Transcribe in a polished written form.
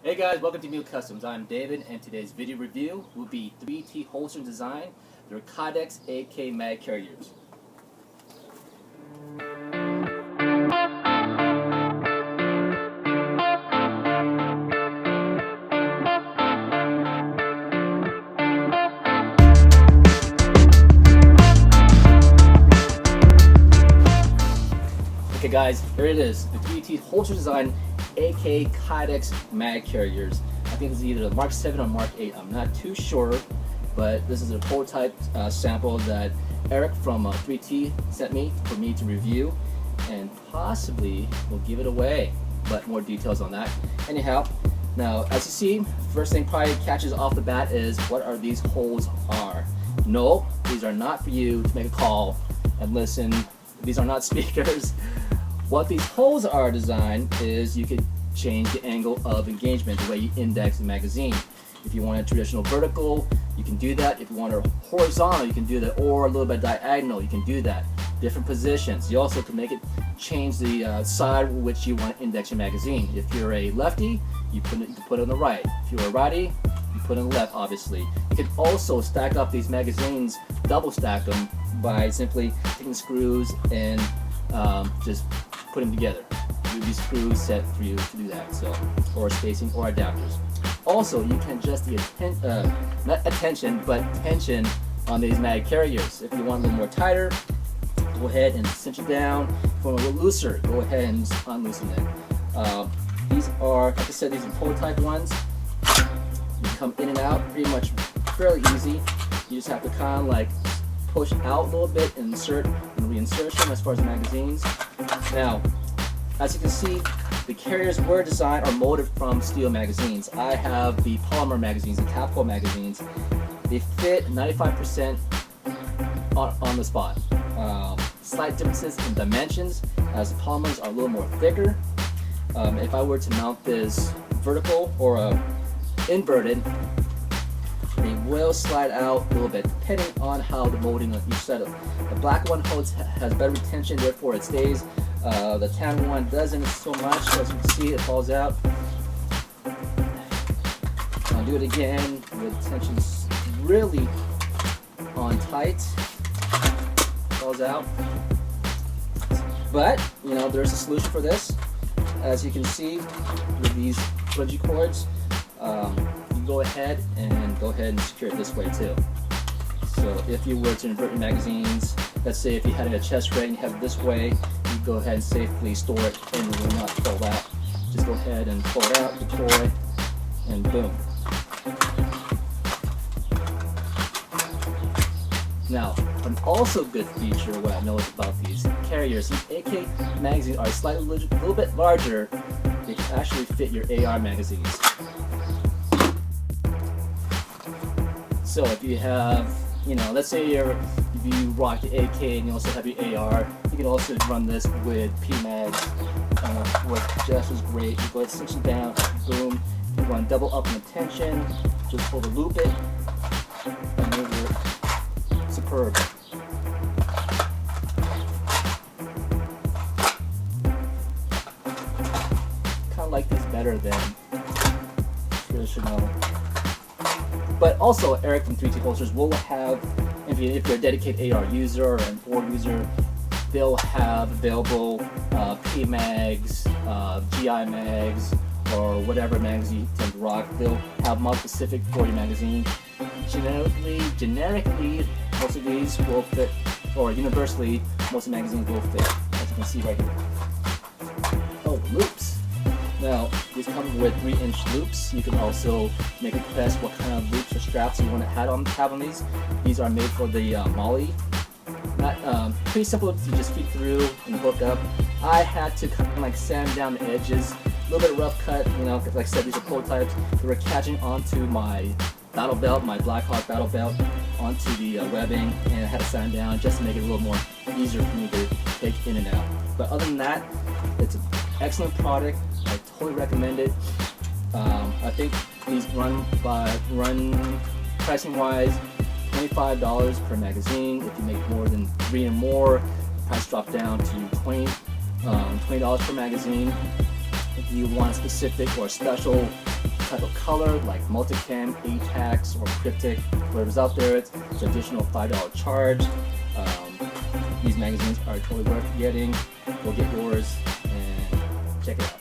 Hey guys, welcome to Muhl Customs. I'm David, and today's video review will be 3T holster design. They're Kydex AK mag carriers. Okay guys, here it is, the 3T holster design AK Kydex mag carriers. I think this is either the Mark 7 or Mark 8, I'm not too sure, but this is a prototype sample that Eric from 3T sent me for me to review, and possibly we'll give it away, but more details on that. Anyhow, now as you see, first thing probably catches off the bat is what are these holes are. No, these are not for you to make a call and listen. These are not speakers. What these holes are designed is you can change the angle of engagement, the way you index the magazine. If you want a traditional vertical, you can do that. If you want a horizontal, you can do that, or a little bit diagonal, you can do that. Different positions. You also can make it change the side which you want to index your magazine. If you're a lefty, you can put it on the right. If you're a righty, you put it on the left, obviously. You can also stack up these magazines, double stack them by simply taking screws and just put them together. You'll be screw set for you to do that, so, or spacing or adapters. Also, you can adjust the not attention, but tension on these mag carriers. If you want a little more tighter, go ahead and cinch it down. If you want a little looser, go ahead and unloosen it. These are, like I said, these are prototype ones. You come in and out pretty much fairly easy. You just have to kind of like push out a little bit and insert and reinsert them as far as the magazines. Now, as you can see, the carriers were designed or molded from steel magazines. I have the polymer magazines, the Capco magazines. They fit 95% on the spot. Slight differences in dimensions, as the polymers are a little more thicker. If I were to mount this vertical or inverted, they will slide out a little bit depending on how the molding on each setup. The black one has better retention, therefore it stays. The tan one doesn't so much. As you can see, it falls out. I'll do it again with tensions really on tight. Falls out. But you know, there's a solution for this. As you can see with these bungee cords, you go ahead and secure it this way too. So if you were to invert your magazines, let's say if you had a chest rig and you have it this way, you go ahead and safely store it and it will not fall out. Just go ahead and pull it out, deploy, and boom. Now, an also good feature what I noticed about these carriers, these AK magazines are slightly a little bit larger. They can actually fit your AR magazines. So if you have, you know, let's say if you rock the AK and you also have your AR, you can also run this with PMags, which just as great. You go ahead and cinch it down, boom. If you want to double up on the tension, just over loop it, and move it. Superb. Kind of like these better than traditional. But also, Eric from 3T Holsters will have, if you're a dedicated AR user or an OR user, they'll have available P-Mags, GI mags, or whatever mags you tend to rock. They'll have more specific for your magazine. Generically, most of these will fit, or universally, most of the magazines will fit, as you can see right here. Oh, loops. Now, these come with 3-inch loops. You can also make a request what kind of loops or straps you want to have on these. These are made for the Moly. Pretty simple to just feed through and hook up. I had to kind of like sand down the edges, a little bit of rough cut, you know, like I said, these are prototypes. They were catching onto my battle belt, my Blackhawk battle belt, onto the webbing, and I had to sand down just to make it a little more easier for me to take in and out. But other than that, it's an excellent product. I totally recommend it. I think these run pricing wise, $25 per magazine. If you make more than 3 or more, the price dropped down to $20 per magazine. If you want a specific or special type of color, like multicam, ATAX, or cryptic, whatever's out there, it's an additional $5 charge. These magazines are totally worth getting. Go get yours and check it out.